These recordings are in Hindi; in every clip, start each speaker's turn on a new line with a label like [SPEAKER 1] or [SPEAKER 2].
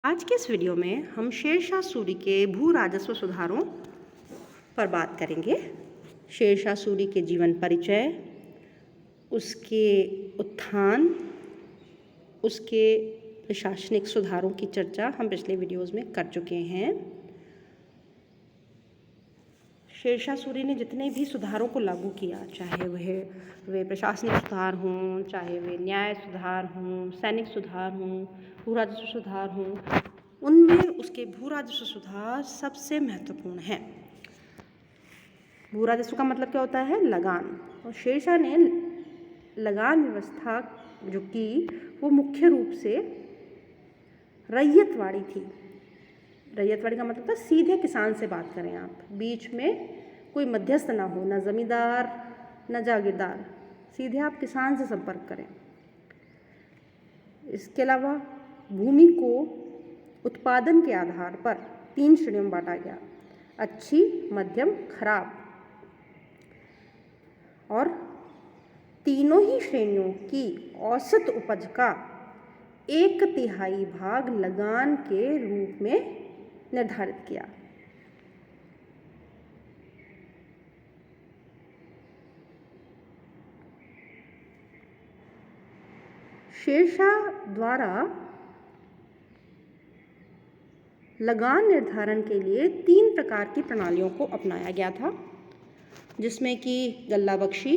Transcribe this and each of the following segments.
[SPEAKER 1] आज के इस वीडियो में हम शेरशाह सूरी के भू राजस्व सुधारों पर बात करेंगे। शेरशाह सूरी के जीवन परिचय, उसके उत्थान, उसके प्रशासनिक सुधारों की चर्चा हम पिछले वीडियोज़ में कर चुके हैं। शेरशाह सूरी ने जितने भी सुधारों को लागू किया, चाहे वे प्रशासनिक सुधार हों, चाहे वे न्याय सुधार हों, सैनिक सुधार हों, भू राजस्व सुधार हों, उनमें उसके भू राजस्व सुधार सबसे महत्वपूर्ण हैं। भू राजस्व का मतलब क्या होता है? लगान। और शेरशाह ने लगान व्यवस्था जो की वो मुख्य रूप से रैयतवाड़ी थी। रैयतवाड़ी का मतलब था सीधे किसान से बात करें आप, बीच में कोई मध्यस्थ ना हो, न ज़मींदार न जागीरदार, सीधे आप किसान से संपर्क करें। इसके अलावा भूमि को उत्पादन के आधार पर 3 श्रेणियों में बांटा गया: अच्छी, मध्यम, खराब। और तीनों ही श्रेणियों की औसत उपज का 1/3 भाग लगान के रूप में निर्धारित किया। शेरशाह द्वारा लगान निर्धारण के लिए 3 प्रकार की प्रणालियों को अपनाया गया था, जिसमें कि गल्लाबख्शी,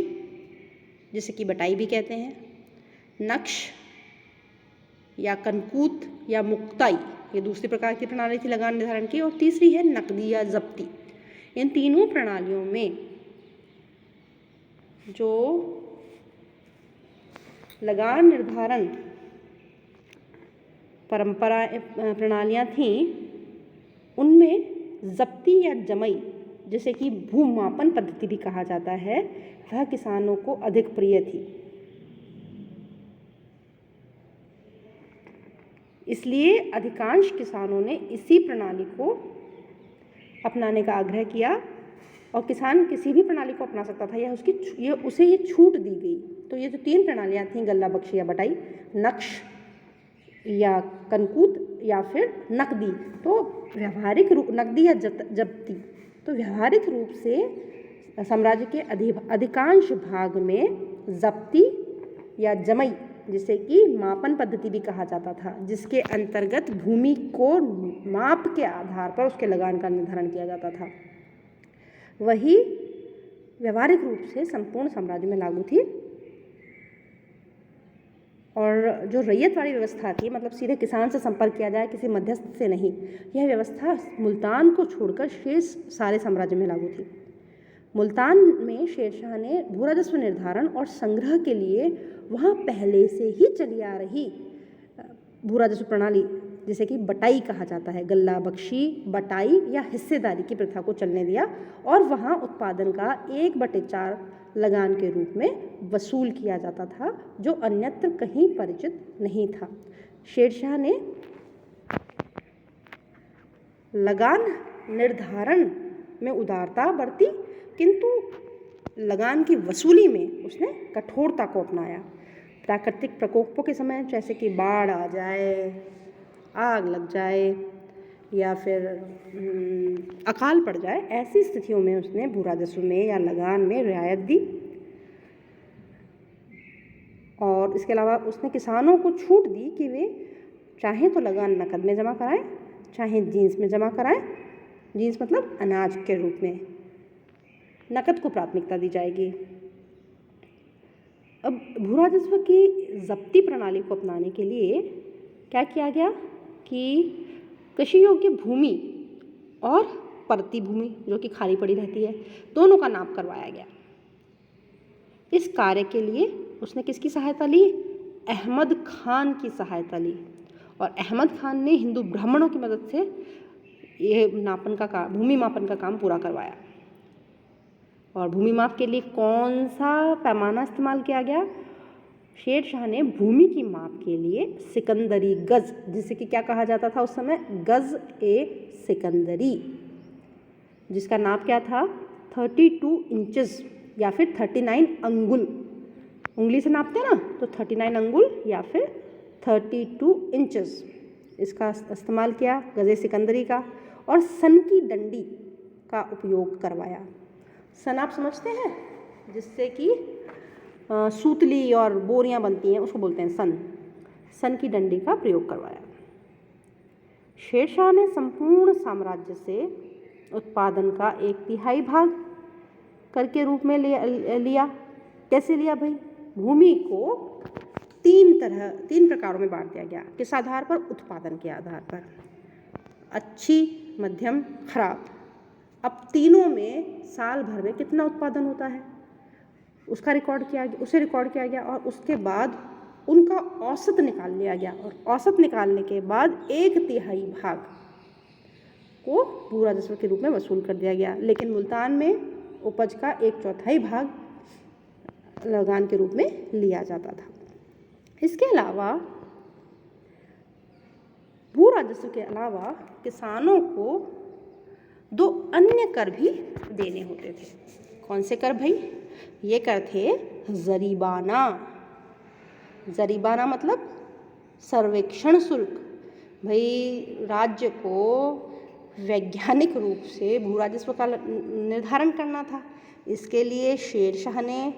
[SPEAKER 1] जिसे कि बटाई भी कहते हैं, नक्श या कनकूत या मुक्ताई, ये दूसरी प्रकार की प्रणाली थी लगान निर्धारण की, और तीसरी है नकदी या जब्ती। इन तीनों प्रणालियों में जो लगान निर्धारण प्रणालियाँ थीं, उनमें जब्ती या जमई, जिसे कि भूमापन पद्धति भी कहा जाता है, वह किसानों को अधिक प्रिय थी। इसलिए अधिकांश किसानों ने इसी प्रणाली को अपनाने का आग्रह किया, और किसान किसी भी प्रणाली को अपना सकता था, उसे ये छूट दी गई। तो ये जो 3 प्रणालियाँ थीं, गल्लाबख्शी या बटाई, नक्श या कनकूत या फिर नकदी, तो व्यावहारिक रूप नकदी या जब्ती, तो व्यावहारिक रूप से साम्राज्य के अधिकांश भाग में जब्ती या जमई, जिसे कि मापन पद्धति भी कहा जाता था, जिसके अंतर्गत भूमि को माप के आधार पर उसके लगान का निर्धारण किया जाता था, वही व्यावहारिक रूप से संपूर्ण साम्राज्य में लागू थी। और जो रैयतवाड़ी व्यवस्था थी, मतलब सीधे किसान से संपर्क किया जाए, किसी मध्यस्थ से नहीं, यह व्यवस्था मुल्तान को छोड़कर शेष सारे साम्राज्य में लागू थी। मुल्तान में शेरशाह ने भू राजस्व निर्धारण और संग्रह के लिए वहाँ पहले से ही चली आ रही भू राजस्व प्रणाली, जिसे कि बटाई कहा जाता है, गल्लाबख्शी, बटाई या हिस्सेदारी की प्रथा को चलने दिया, और वहाँ उत्पादन का 1/4 लगान के रूप में वसूल किया जाता था, जो अन्यत्र कहीं परिचित नहीं था। शेरशाह ने लगान निर्धारण में उदारता बरती, किंतु लगान की वसूली में उसने कठोरता को अपनाया। प्राकृतिक प्रकोपों के समय, जैसे कि बाढ़ आ जाए, आग लग जाए या फिर अकाल पड़ जाए, ऐसी स्थितियों में उसने भू राजस्व में या लगान में रियायत दी। और इसके अलावा उसने किसानों को छूट दी कि वे चाहें तो लगान नकद में जमा कराएं, चाहे जींस में जमा कराएं। जींस मतलब अनाज के रूप में, नकद को प्राथमिकता दी जाएगी। अब भू राजस्व की जब्ती प्रणाली को अपनाने के लिए क्या किया गया कि कृषि योग्य भूमि और परती भूमि, जो कि खाली पड़ी रहती है, दोनों का नाप करवाया गया। इस कार्य के लिए उसने किसकी सहायता ली? अहमद खान की सहायता ली। और अहमद खान ने हिंदू ब्राह्मणों की मदद से ये भूमि मापन का काम पूरा करवाया। और भूमि माप के लिए कौन सा पैमाना इस्तेमाल किया गया? शेरशाह ने भूमि की माप के लिए सिकंदरी गज, जिसे कि क्या कहा जाता था उस समय? गज ए सिकंदरी, जिसका नाप क्या था? 32 इंचेस या फिर 39 अंगुल। उंगली से नापते ना, तो 39 अंगुल या फिर 32 इंचेस, इसका इस्तेमाल किया, गज़े सिकंदरी का, और सन की डंडी का उपयोग करवाया। सन आप समझते हैं, जिससे कि सूतली और बोरियां बनती हैं, उसको बोलते हैं सन। सन की डंडी का प्रयोग करवाया। शेरशाह ने संपूर्ण साम्राज्य से उत्पादन का 1/3 भाग कर के रूप में लिया। कैसे लिया भाई? भूमि को तीन प्रकारों में बांट दिया गया। किस आधार पर? उत्पादन के आधार पर, अच्छी, मध्यम, खराब। अब तीनों में साल भर में कितना उत्पादन होता है उसे रिकॉर्ड किया गया और उसके बाद उनका औसत निकाल लिया गया, और औसत निकालने के बाद 1/3 भाग को भू राजस्व के रूप में वसूल कर दिया गया। लेकिन मुल्तान में उपज का 1/4 भाग लगान के रूप में लिया जाता था। इसके अलावा भू राजस्व के अलावा किसानों को 2 अन्य कर भी देने होते थे। कौन से कर भाई? ये कर थे जरीबाना। जरीबाना मतलब सर्वेक्षण शुल्क। भाई राज्य को वैज्ञानिक रूप से भू राजस्व का निर्धारण करना था। इसके लिए शेरशाह ने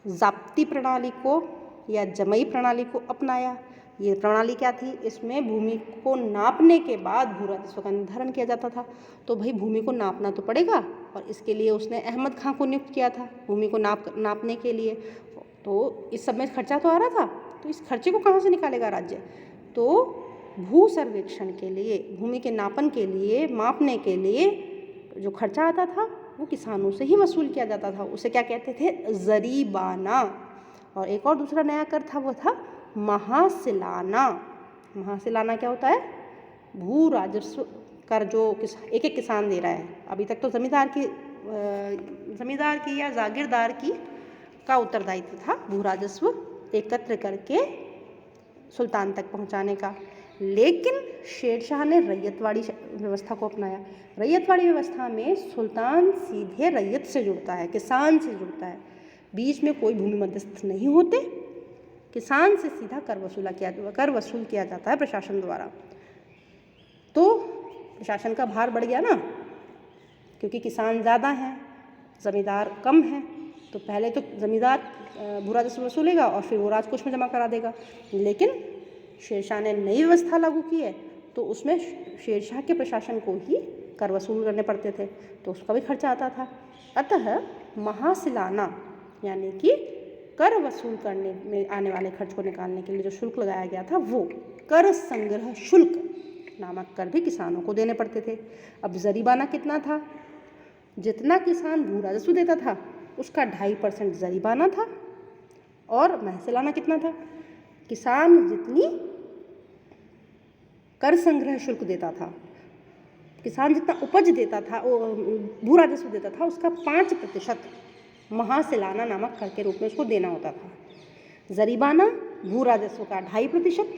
[SPEAKER 1] ज़ाब्ती प्रणाली को या जमई प्रणाली को अपनाया। ये प्रणाली क्या थी? इसमें भूमि को नापने के बाद भू राजस्व का निर्धारण किया जाता था। तो भाई भूमि को नापना तो पड़ेगा, और इसके लिए उसने अहमद खां को नियुक्त किया था भूमि को नापने के लिए। तो इस सब में खर्चा तो आ रहा था, तो इस खर्चे को कहाँ से निकालेगा राज्य? तो भू सर्वेक्षण के लिए, भूमि के नापन के लिए, मापने के लिए जो खर्चा आता था वो किसानों से ही वसूल किया जाता था। उसे क्या कहते थे? जरीबाना। और एक और दूसरा नया कर था, वो था महासिलाना। महासिलाना क्या होता है? भू राजस्व कर जो एक एक किसान दे रहा है। अभी तक तो जमींदार की या जागीरदार की का उत्तरदायित्व था भू राजस्व एकत्र करके सुल्तान तक पहुंचाने का। लेकिन शेरशाह ने रैयतवाड़ी व्यवस्था को अपनाया। रैयतवाड़ी व्यवस्था में सुल्तान सीधे रैयत से जुड़ता है, किसान से जुड़ता है। बीच में कोई भूमि मध्यस्थ नहीं होते, किसान से सीधा कर वसूल किया जाता है प्रशासन द्वारा। तो प्रशासन का भार बढ़ गया ना, क्योंकि किसान ज़्यादा हैं, ज़मींदार कम हैं। तो पहले तो ज़मींदार भू राजस्व वसूलेगा और फिर वो राजकोष में जमा करा देगा। लेकिन शेरशाह ने नई व्यवस्था लागू की है, तो उसमें शेरशाह के प्रशासन को ही कर वसूल करने पड़ते थे, तो उसका भी खर्चा आता था। अतः महासिलाना यानी कि कर वसूल करने में आने वाले खर्च को निकालने के लिए जो शुल्क लगाया गया था, वो कर संग्रह शुल्क नामक कर भी किसानों को देने पड़ते थे। अब जरीबाना कितना था? जितना किसान भू राजस्व देता था उसका 2.5% जरीबाना था। और महसिलाना कितना था? किसान जितनी कर संग्रह शुल्क देता था, किसान जितना उपज देता था, भू राजस्व देता था, उसका 5% महासिलाना नामक कर के रूप में उसको देना होता था। जरीबाना भू राजस्व का 2.5%,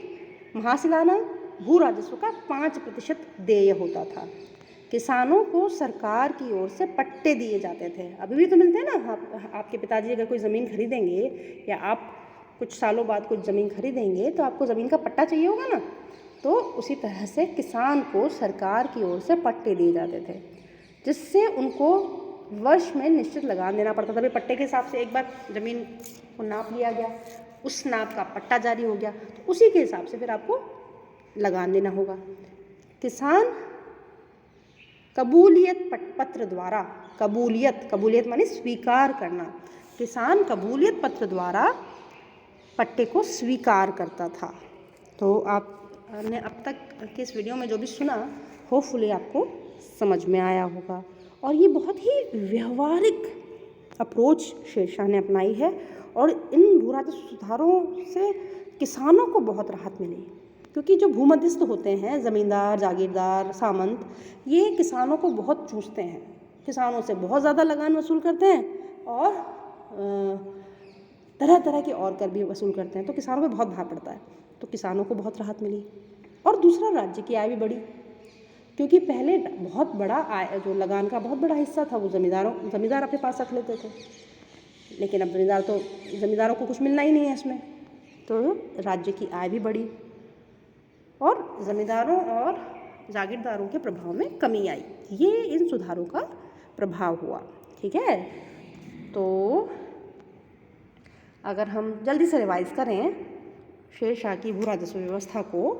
[SPEAKER 1] महासिलाना भू राजस्व का 5% देय होता था। किसानों को सरकार की ओर से पट्टे दिए जाते थे। अभी भी तो मिलते हैं ना। आपके पिताजी अगर कोई ज़मीन खरीदेंगे या आप कुछ सालों बाद कुछ ज़मीन खरीदेंगे तो आपको ज़मीन का पट्टा चाहिए होगा ना। तो उसी तरह से किसान को सरकार की ओर से पट्टे दिए जाते थे, जिससे उनको वर्ष में निश्चित लगान देना पड़ता था। भाई पट्टे के हिसाब से एक बार ज़मीन को नाप लिया गया, उस नाप का पट्टा जारी हो गया, तो उसी के हिसाब से फिर आपको लगान देना होगा। किसान कबूलियत पत्र द्वारा, कबूलियत माने स्वीकार करना, किसान कबूलियत पत्र द्वारा पट्टे को स्वीकार करता था। तो आपने अब तक के इस वीडियो में जो भी सुना, होपफुली आपको समझ में आया होगा। और ये बहुत ही व्यवहारिक अप्रोच शेरशाह ने अपनाई है, और इन भू राजस्व सुधारों से किसानों को बहुत राहत मिली। क्योंकि जो भूमध्यस्थ होते हैं, ज़मींदार, जागीरदार, सामंत, ये किसानों को बहुत चूसते हैं, किसानों से बहुत ज़्यादा लगान वसूल करते हैं और तरह तरह के और कर भी वसूल करते हैं। तो किसानों पे बहुत भार पड़ता है, तो किसानों को बहुत राहत मिली। और दूसरा, राज्य की आय भी बढ़ी, क्योंकि पहले बहुत बड़ा आय, जो लगान का बहुत बड़ा हिस्सा था वो ज़मींदार अपने पास रख लेते थे। लेकिन अब ज़मींदारों को कुछ मिलना ही नहीं है इसमें, तो राज्य की आय भी बढ़ी। ज़मींदारों और जागीरदारों के प्रभाव में कमी आई। ये इन सुधारों का प्रभाव हुआ। ठीक है, तो अगर हम जल्दी से रिवाइज करें शेरशाह की भू राजस्व व्यवस्था को,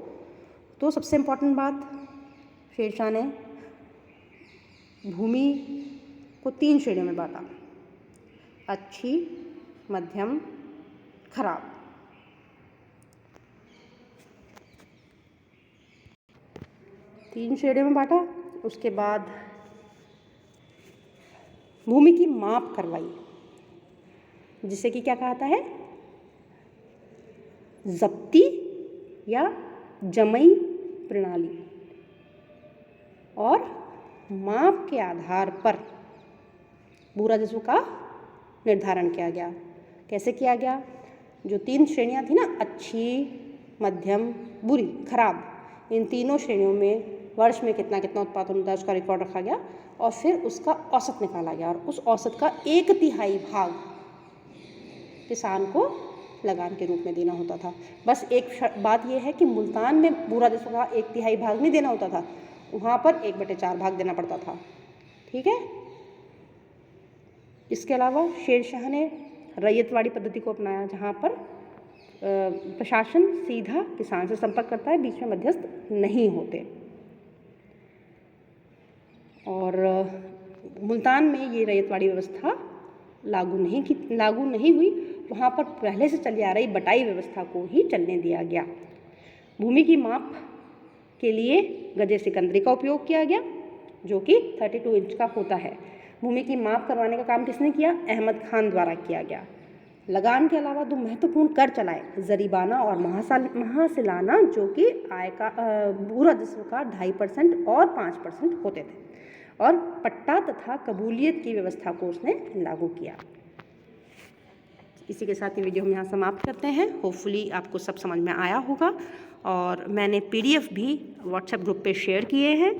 [SPEAKER 1] तो सबसे इम्पॉर्टेंट बात, शेरशाह ने भूमि को 3 श्रेणियों में बांटा, अच्छी, मध्यम, खराब। तीन श्रेणियों में बांटा। उसके बाद भूमि की माप करवाई, जिसे कि क्या कहता है, जब्ती या जमई प्रणाली। और माप के आधार पर भू राजस्व का निर्धारण किया गया। कैसे किया गया? जो 3 श्रेणियां थी ना, अच्छी, मध्यम, बुरी, खराब, इन तीनों श्रेणियों में वर्ष में कितना कितना उत्पादन होता है उसका रिकॉर्ड रखा गया और फिर उसका औसत निकाला गया और उस औसत का 1/3 भाग किसान को लगान के रूप में देना होता था। बस एक बात यह है कि मुल्तान में भू राजस्व का 1/3 भाग नहीं देना होता था, वहाँ पर 1/4 भाग देना पड़ता था। ठीक है। इसके अलावा शेरशाह ने रैयतवाड़ी पद्धति को अपनाया, जहाँ पर प्रशासन सीधा किसान से संपर्क करता है, बीच में मध्यस्थ नहीं होते। और मुल्तान में ये रैयतवाड़ी व्यवस्था लागू नहीं हुई, वहाँ पर पहले से चली आ रही बटाई व्यवस्था को ही चलने दिया गया। भूमि की माप के लिए गजे सिकंदरी का उपयोग किया गया, जो कि 32 इंच का होता है। भूमि की माप करवाने का काम किसने किया? अहमद खान द्वारा किया गया। लगान के अलावा 2 महत्वपूर्ण कर चलाए, जरीबाना और महासिलाना, जो कि आय का भू राजस्व का 2.5% और 5% होते थे, और पट्टा तथा कबूलियत की व्यवस्था को उसने लागू किया। इसी के साथ ये वीडियो हम यहाँ समाप्त करते हैं। होपफुली आपको सब समझ में आया होगा, और मैंने PDF भी व्हाट्सएप ग्रुप पे शेयर किए हैं,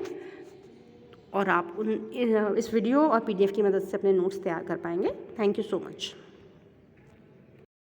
[SPEAKER 1] और आप इस वीडियो और PDF की मदद से अपने नोट्स तैयार कर पाएंगे। Thank you so much.